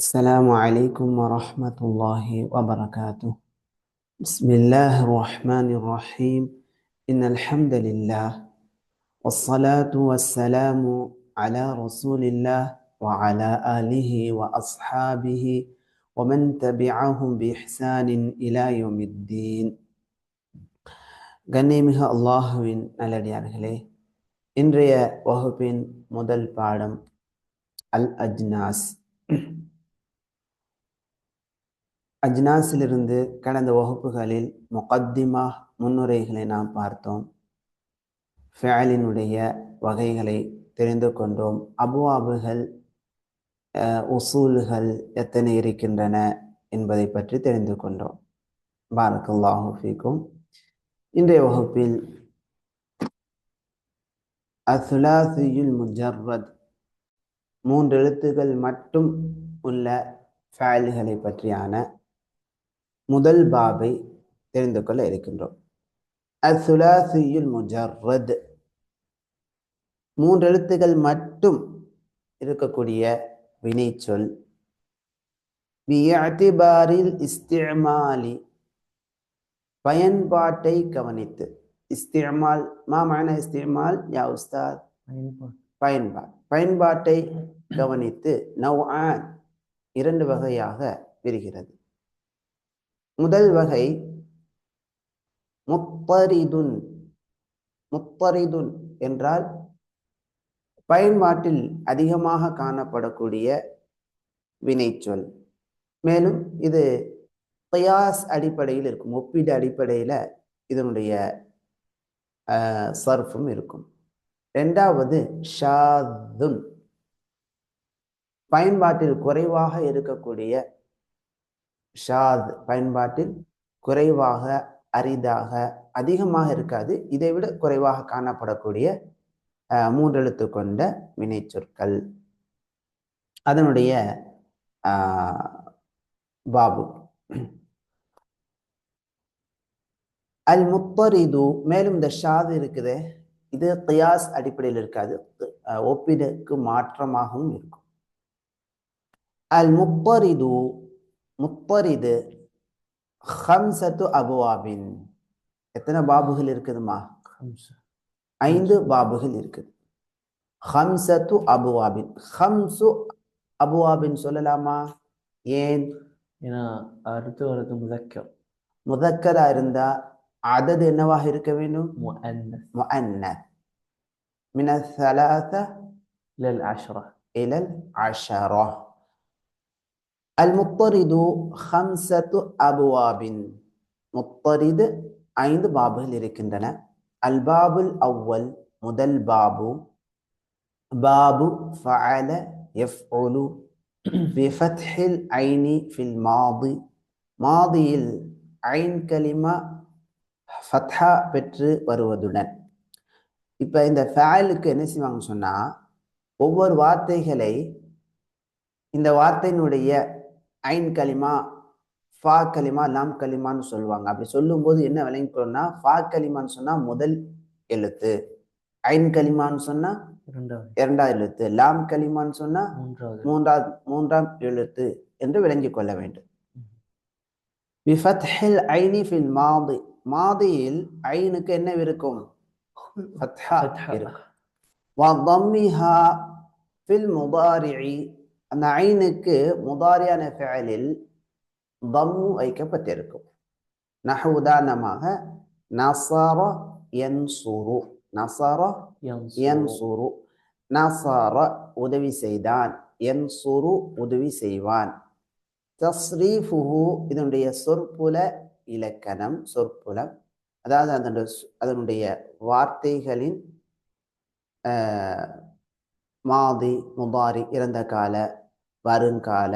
السلام عليكم ورحمة الله وبركاته. بسم الله الرحمن الرحيم. إن الحمد لله والصلاة والسلام على رسول الله وعلى آله وأصحابه ومن تبعهم بإحسان إلى يوم الدين. கண்ணியமிகு அல்லாஹுவின் நல்லடியார்களே, இன்றைய வகுப்பின் முதல் பாடம் அல் அஜ்னாஸ். அஜ்னாஸிலிருந்து கடந்த வகுப்புகளில் முகத்திமா முன்னுரைகளை நாம் பார்த்தோம். ஃபிஅலினுடைய வகைகளை தெரிந்து கொண்டோம். அபுவாபுகள் உசூல்கள் எத்தனை இருக்கின்றன என்பதை பற்றி தெரிந்து கொண்டோம். பாரக்கல்லாஹு ஃபீக்கும். இன்றைய வகுப்பில் அசுலாசியுல் முஜர்ரத், 3 எழுத்துக்கள் மட்டும் உள்ள ஃபிஅல்களை பற்றியான முதல் பாபை தெரிந்து கொள்ள இருக்கின்றோம். அசுலாசியுல் முஜர்ரத், 3 எழுத்துக்கள் மட்டும் இருக்கக்கூடிய வினைச்சொல். பிஇஅ்திபாரில் இஸ்திஅமாலி, பயன்பாட்டை கவனித்து. இஸ்திஅமால், மா மஅனா இஸ்திஅமால் யா உஸ்தாத்? பயன்பாட்டை கவனித்து நவ்ஆன், 2 வகையாக பிரிகிறது. முதல் வகை முத்தரிதுன். முத்தரிதுன் என்றால் பயன்பாட்டில் அதிகமாக காணப்படக்கூடிய வினைச்சொல். மேலும் இது கியாஸ் அடிப்படையில் இருக்கும், ஒப்பீடு அடிப்படையில் இதனுடைய சர்ஃபும் இருக்கும். 2வது ஷாதுன், பயன்பாட்டில் குறைவாக இருக்கக்கூடிய. ஷாத் பயன்பாட்டில் குறைவாக, அரிதாக, அதிகமாக இருக்காது, இதை விட குறைவாக காணப்படக்கூடிய 3 எழுத்து கொண்ட வினைச்சொற்கள். அதனுடைய பாபு அல் முத்தரிது. மேலும் இந்த ஷாத் இருக்குது, இது கியாஸ் அடிப்படையில் இருக்காது, ஒப்பீடுக்கு மாற்றமாகவும் இருக்கும். அல் முத்தரிது, முத்தரிது ஹம்சத்து அபுவாபின். எத்தனை பாபுகள் இருக்குதுமா? 5 பாபுகள் இருக்குது. ஹம்சத்து அபுவாபின். ஹம்சு அபுவாபின் சொல்லலாமா? ஏன்? ஏன்னா அடுத்து வரது முதக்கர். முதக்கரா இருந்தா அதது என்னவாக இருக்க வேண்டும்? முஅன்னஸ். முஅன்னஸ். மின ثلاثة இலல் 10 இலல் 10. அல் முத்தரிது ஹம்சத்து அபுவாபின். முத்தரிது 5 பாபுகள் இருக்கின்றன. அல் பாபுல் அவ்வல், முதல் பாபு, பாபு ஃபஅல யஃப்உலு பிஃபத்ஹில் ஐனி ஃபில் மாதி. மாதியில் ஐன் கலிமா ஃபத்ஹா பெற்று வருவதுடன். இப்போ இந்த ஃபஅலுக்கு என்ன செய்வாங்க சொன்னா, ஒவ்வொரு வார்த்தைகளை இந்த வார்த்தையினுடைய ஐன் கலிமா, ஃபா கலிமா, லாம் கலிமான்னு சொல்லுவாங்க. அப்படி சொல்லும்போது என்ன விளங்கிக்கணும்னா, ஃபா கலிமான்னு சொன்னா முதல் எழுத்து, ஐன் கலிமான்னு சொன்னா 2வது எழுத்து, லாம் கலிமான்னு சொன்னா 3ஆம் எழுத்து என்று விளங்கிக் கொள்ள வேண்டும். பிஃபத்ஹில் ஐனி ஃபில் மாதி, மாதியில் ஐனுக்கு என்ன இருக்கும்? ஃபத்ஹா இருக்கும். வ தம்மிஹா ஃபில் முதாரிஇ, அந்த ஐனுக்கு முதாரியான ஃபிஅலில் தம்மு வைக்கப்பட்டிருக்கும். நஹ்வு உதாரணமாக நஸர யன்சுரு, நஸர யன்சுரு, நஸர உதவி செய்தான், யன்சுரு உதவி செய்வான். தஸ்ரீஃபுஹு, இதனுடைய சொற்புல இலக்கணம், சொற்புலம், அதாவது அதனுடைய வார்த்தைகளின் மாதி, முதாரி, இறந்த கால, வருங்கால,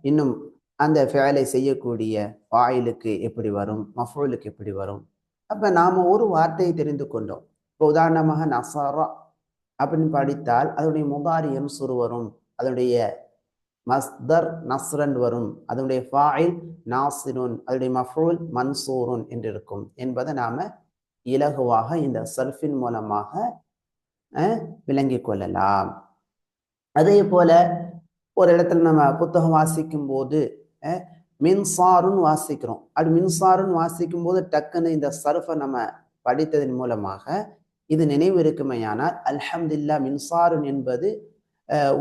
இன்னும் அந்த ஃபிஅலை செய்யக்கூடிய ஃபாயிலுக்கு எப்படி வரும், மஃஊலுக்கு எப்படி வரும். அப்போ நாம் ஒரு வார்த்தையை தெரிந்து கொண்டோம். இப்போ உதாரணமாக நஸரா அப்படின்னு படித்தால் அதனுடைய முதாரி யன்சுரு வரும், அதனுடைய மஸ்தர் நஸ்ரன் வரும், அதனுடைய ஃபாயில் நாசிருன், அதனுடைய மஃஊல் மன்சூருன் என்று இருக்கும் என்பதை நாம் இலகுவாக இந்த சர்ஃபின் மூலமாக விளங்கிக் கொள்ளலாம். அதே போல ஒரு இடத்துல நம்ம புத்தகம் வாசிக்கும் போது மின்சாருன்னு வாசிக்கிறோம். அப்படி மின்சாருன்னு வாசிக்கும் போது டக்குன்னு இந்த சர்ஃபை நம்ம படித்ததன் மூலமாக இது நினைவு இருக்குமையானால் அல்ஹம்துலில்லாஹ் மின்சாருன் என்பது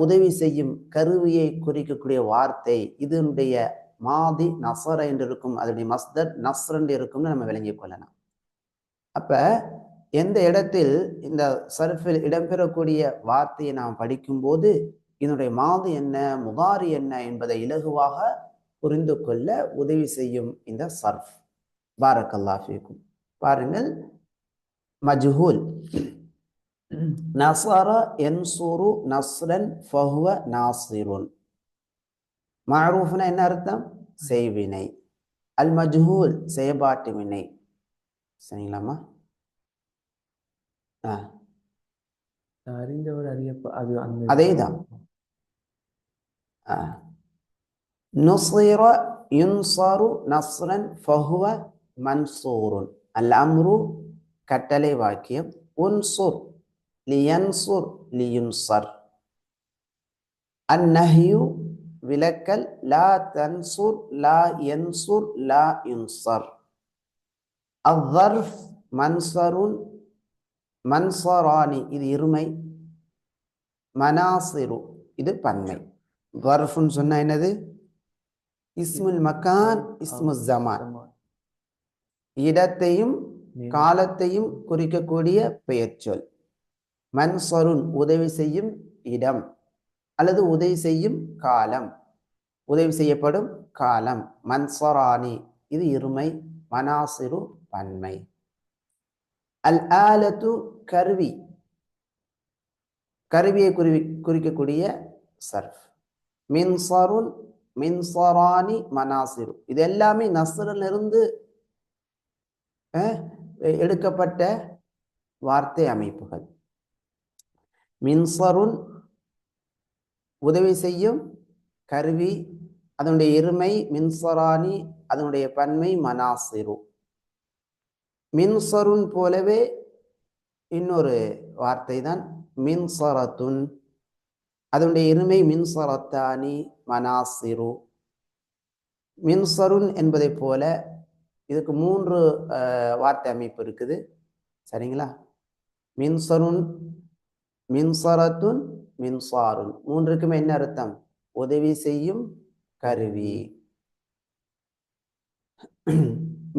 உதவி செய்யும் கருவியை குறிக்கக்கூடிய வார்த்தை. இதனுடைய மாதி நசர என்று இருக்கும், அதனுடைய மஸ்தர் நஸ்ர் என்று இருக்கும்னு நம்ம விளங்கிக் கொள்ளலாம். அப்ப எந்த இடத்தில் இந்த சர்ஃபில் இடம்பெறக்கூடிய வார்த்தையை நாம் படிக்கும்போது இதனுடைய மாதி என்ன, முதாரி என்ன என்பதை இலகுவாக புரிந்து கொள்ள உதவி செய்யும் இந்த சர்ஃப். பாரக்கல்லாஹ் ஃபீக்கும். பாருங்கள், மஜ்ஹூல் நஸர யன்சுரு நஸ்ரன் ஃபஹுவ நாசிருன். மஅரூஃப்னா என்ன அர்த்தம்? செய்வினை. அல் மஜ்ஹூல் செயல்பாட்டு வினை. சரிங்களாமா? அறிந்தவர் அது அந்த அதேதான். நுஸிர யுன்சரு நஸ்ரன் ஃபஹுவ மன்சூருன். அல் அம்ரு கட்டளை வாக்கியம். உன்சுர் லியன்சுர் லியுன்சர். அந்நஹ்யு விலக்கல். லா தன்சுர் லா யன்சுர் லா யுன்சர். அவ்வர்ஃப் மன்சருன் மன்சரானி இது இருமை. மனாசிரு இது பன்மை. வர்ஃப்னு சொன்னா என்னது? இஸ்முல் மக்கான் இஸ்முல் ஜமான். இடத்தையும் காலத்தையும் குறிக்கக்கூடிய பெயர் சொல். மன்சருன் உதவி செய்யும் இடம் அல்லது உதவி செய்யும் காலம், உதவி செய்யப்படும் காலம். மன்சரானி இது இருமை. மனாசிரு பன்மை. அல் ஆலத்து கருவி, கருவியை குறிக்கக்கூடிய சர்ஃப். மின்சருன் மின்சரானி மனாசிரு இது எல்லாமே நஸ்ரிலிருந்து எடுக்கப்பட்ட வார்த்தை அமைப்புகள். மின்சருன் உதவி செய்யும் கருவி, அதனுடைய இருமை மின்சரானி, அதனுடைய பன்மை மனாசிரு. மின்சருன் போலவே இன்னொரு வார்த்தை தான் மின்சரத்துன், அதனுடைய இருமை மின்சரத்தானி மனாசிரு. மின்சருன் என்பதை போல இதுக்கு 3 வார்த்தை அமைப்பு இருக்குது. சரிங்களா? மின்சருன் மின்சரத்துன் மின்சாருன் மூன்றுக்குமே என்ன அர்த்தம்? உதவி செய்யும் கருவி.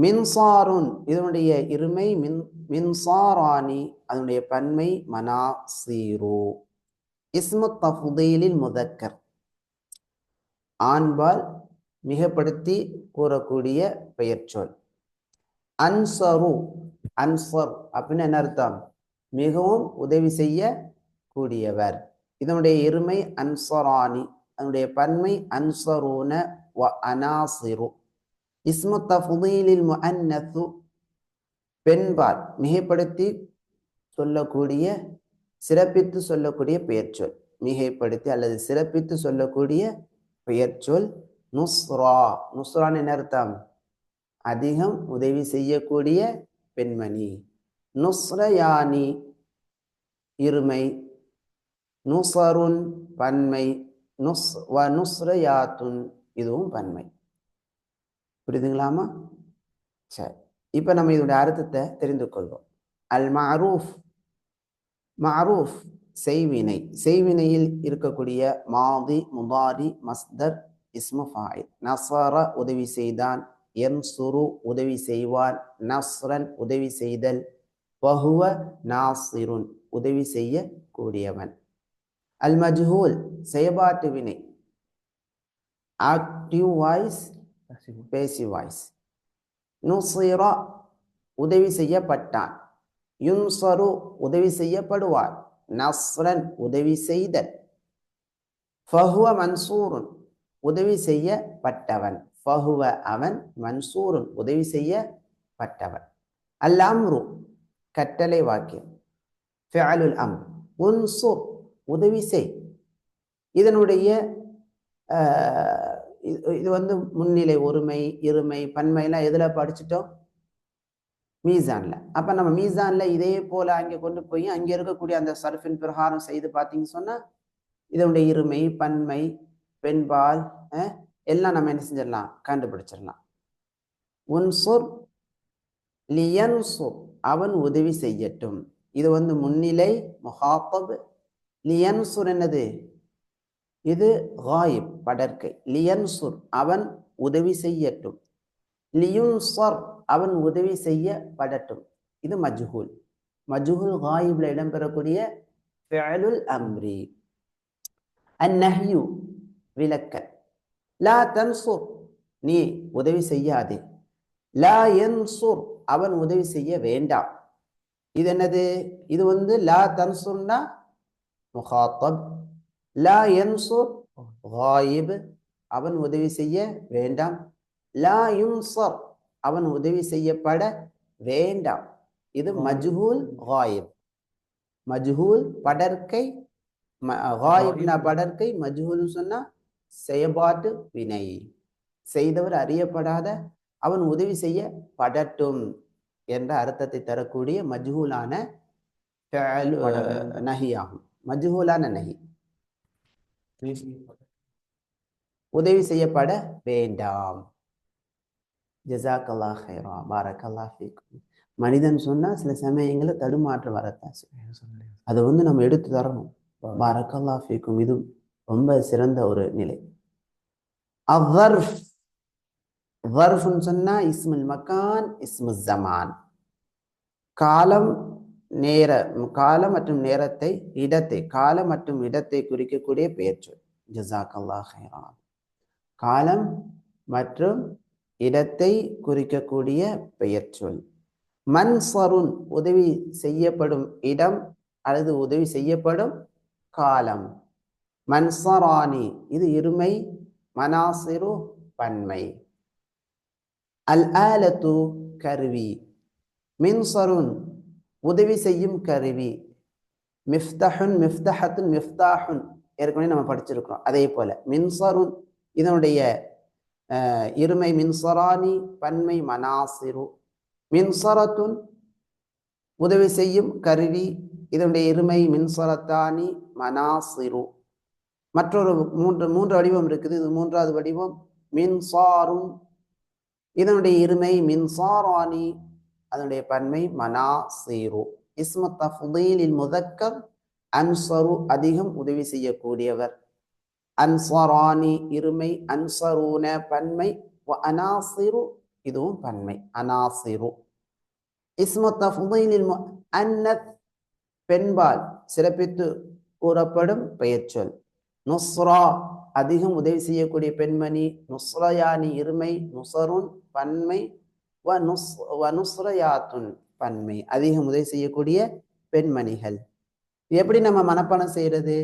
மின்சாருன் இதனுடைய இருமை மின்சாரானி, அதனுடைய பன்மை மனாசீரு. இஸ்மு தஃதீலில் முதக்கர் ஆண்பால் மிகப்படுத்தி கூறக்கூடிய பெயர் சொல். அன்சரு அன்சர் அப்படின்னு என்ன அர்த்தம்? மிகவும் உதவி செய்ய கூடியவர். இதனுடைய இருமை அன்சரானி, அதனுடைய பன்மை அன்சரூன வ அனாசிரு. இஸ்மு தஃதீலில் முஅன்னது பெண்பால் மிகைப்படுத்தி சொல்லக்கூடிய சிறப்பித்து சொல்லக்கூடிய பெயர் சொல். மிகைப்படுத்தி அல்லது சிறப்பித்து சொல்லக்கூடிய பெயர் சொல் நுஸ்ரா. நுஸ்ரான் என்ன அர்த்தம்? அதிகம் உதவி செய்யக்கூடிய பெண்மணி. நுஸ்ரயானி இருமை, நுசருன் பன்மை, நுஸ்ரயாத்துன் இதுவும் பன்மை. புரியுதுங்களாமா? சரி, இப்ப நம்ம இதோட அர்த்தத்தை தெரிந்து கொள்வோம். அல் மஅரூஃப், மஅரூஃப் செய்வினை. செய்வினையில் இருக்கக்கூடிய மாதி, முதாரி, மஸ்தர், இஸ்மு ஃபாயில். நஸர உதவி செய்தான், யன்சுரு உதவி செய்வான், நஸ்ரன் உதவி செய்தல், வஹுவ நாசிருன் உதவி செய்ய கூடியவன். அல் மஜ்ஹூல் செயல்பாட்டு வினை. Active voice, passive voice. நுஸிர உதவி செய்யப்பட்டான், யுன்சரு உதவி செய்யப்படுவார், நஸ்ரன் உதவி செய்தல், ஃபஹுவ மன்சூருன் உதவி செய்யப்பட்டவன், ஃபஹுவ அவன், மன்சூருன் உதவி செய்யப்பட்டவன். அல் அம்ரு கட்டளை வாக்கியம். ஃபிஅலுல் அம்ர். உன்சுர் உதவி செய். இதனுடைய இது முன்னிலை, ஒருமை, இருமை, பன்மையெல்லாம் எதுல படிச்சுட்டோம்? மீசான்ல. அப்ப நம்ம மீசான்ல இதே போல அங்கே கொண்டு போய் அங்கே இருக்கக்கூடிய அந்த சர்ஃபின் பிரகாரம் செய்து பார்த்தீங்கன்னு சொன்னா இதனுடைய இருமை, பன்மை, பெண்பால் எல்லாம் நம்ம என்ன செஞ்சிடலாம், கண்டுபிடிச்சிடலாம். உன்சுர் லியன்சுர், அவன் உதவி செய்யட்டும். இது முன்னிலை முஹாத்தப். லியன்சுர் என்னது, இது காயிப் படர்க்கை. லியன்சுர் அவன் உதவி செய்யட்டும். லியுன்சர் அவன் உதவி செய்யப்படட்டும். இது மஜ்ஹூல். மஜ்ஹூல் காயிப்ல இடம்பெறக்கூடிய ஃபிஅலுல் அம்ரி. அந்நஹ்யு விலக்கல். லா தன்சுர் நீ உதவி செய்யாதே. லா யன்சுர் அவன் உதவி செய்ய வேண்டாம். இது என்னது, இது லா தன்சுர்னா முகாத்தப். லா யன்சுர் காயிப் அவன் உதவி செய்ய வேண்டாம். லா யுன்சர் அவன் உதவி செய்யப்பட வேண்டாம். இது மஜ்ஹூல் காயிப். மஜ்ஹூல் படர்க்கை, காயிப்னா படர்க்கை, மஜ்ஹூல் சொன்னா செயல்பாட்டு வினை, செய்தவர் அறியப்படாத, அவன் உதவி செய்ய படட்டும் என்ற அர்த்தத்தை தரக்கூடிய மஜ்ஹூலான நஹி ஆகும். மஜ்ஹூலான நஹி, உதவி செய்யப்பட வேண்டாம். ஜஸாக்கல்லாஹ் ஹைரா, பாரக்கல்லாஹ் ஃபீக்கும். மனிதன் சொன்னா சில சமயங்களில் தடுமாற்றம் வரத்தான். அதை நம்ம எடுத்து தரணும். பாரக்கல்லாஹ் ஃபீக்கும், இது ரொம்ப சிறந்த ஒரு நிலை. அவ்வர்ஃப், வர்ஃப்னு சொன்னா இஸ்முல் மக்கான், இஸ்முல் ஜமான், காலம் காலம் மற்றும் நேரத்தை, இடத்தை, காலம் மற்றும் இடத்தை குறிக்கக்கூடிய பெயர் சொல். ஜஸாக்கல்லாஹ் ஹைரா. காலம் மற்றும் இடத்தை குறிக்கக்கூடிய பெயர் சொல். மன்சருன் உதவி செய்யப்படும் இடம் அல்லது உதவி செய்யப்படும் காலம். மன்சரானி இது இருமை, மனாசிரு பன்மை. அல் ஆலத்து கருவி. மின்சருன் உதவி செய்யும் கருவி. மிஃப்தஹுன், மிஃப்தஹத்துன், மிஃப்தாஹுன் ஏற்கனவே நம்ம படிச்சிருக்கிறோம். அதே போல மின்சருன் இதனுடைய இருமை மின்சரானி, பன்மை மனாசிரு. மின்சரத்துன் உதவி செய்யும் கருவி, இதனுடைய இருமை மின்சரத்தானி, மனாசிரு. மற்றொரு மூன்று வடிவம் இருக்குது. இது மூன்றாவது வடிவம். மின்சாரும் இதனுடைய இருமை மின்சாரானி, அதனுடைய பன்மை மனாசிரு. இஸ்மு தஃதீலில் முதக்கர் அன்சரு அதிகம் உதவி செய்யக்கூடியவர். அன்சரானி இருமை, அன்சரூன பன்மை, அனாசிரு இதுவும் பன்மை, அனாசிரு. இஸ்மு தஃதீலில் முஅன்னத் பெண்பால் சிறப்பித்து கூறப்படும் பெயர் சொல். நுஸ்ரா அதிகம் உதவி செய்யக்கூடிய பெண்மணி. நுஸ்ரயானி இருமை, நுசருன் பன்மை, வனுஸ்ரயாத்துன் பன்மை, அதிகம் உதவி செய்யக்கூடிய பெண்மணிகள். எப்படி நம்ம மனப்பாடம் செய்யறது?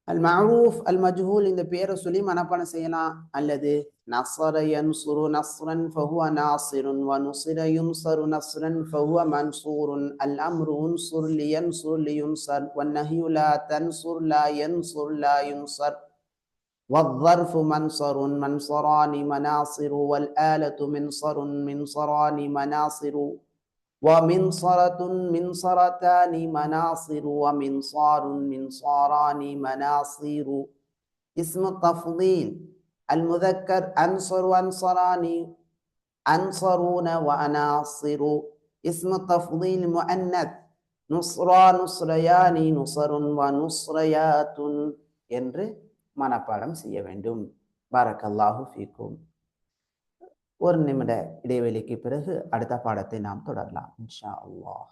அல் மஅரூஃப் அல் மஜ்ஹூல் இந்த பேரை சொல்லி மனப்பாடம் செய்யலாம். அல்லது நஸர யன்சுரு நஸ்ரன் ஃபஹுவ நாசிருன் வ நுஸிர யுன்சரு நஸ்ரன் ஃபஹுவ மன்சூருன். அல் அம்ரு உன்சுர் லியன்சுர் லியுன்சர் வன் நஹ்யு லா தன்சுர் லா யன்சுர் லா யுன்சர். والظرف منصر منصران مناصر والآلة منصر منصران مناصر ومنصرة منصرتان مناصر ومنصار منصاران مناصير. اسم التفضيل المذكر أنصر أنصران أنصرون وأناصر. اسم التفضيل المؤنث نصرى نصريان نصر ونصريات என்று மனப்பாடம் செய்ய வேண்டும். பாரக்கல்லாஹு ஃபீக்கும். ஒரு நிமிட இடைவெளிக்கு பிறகு அடுத்த பாடத்தை நாம் தொடரலாம் இன்ஷா அல்லாஹ்.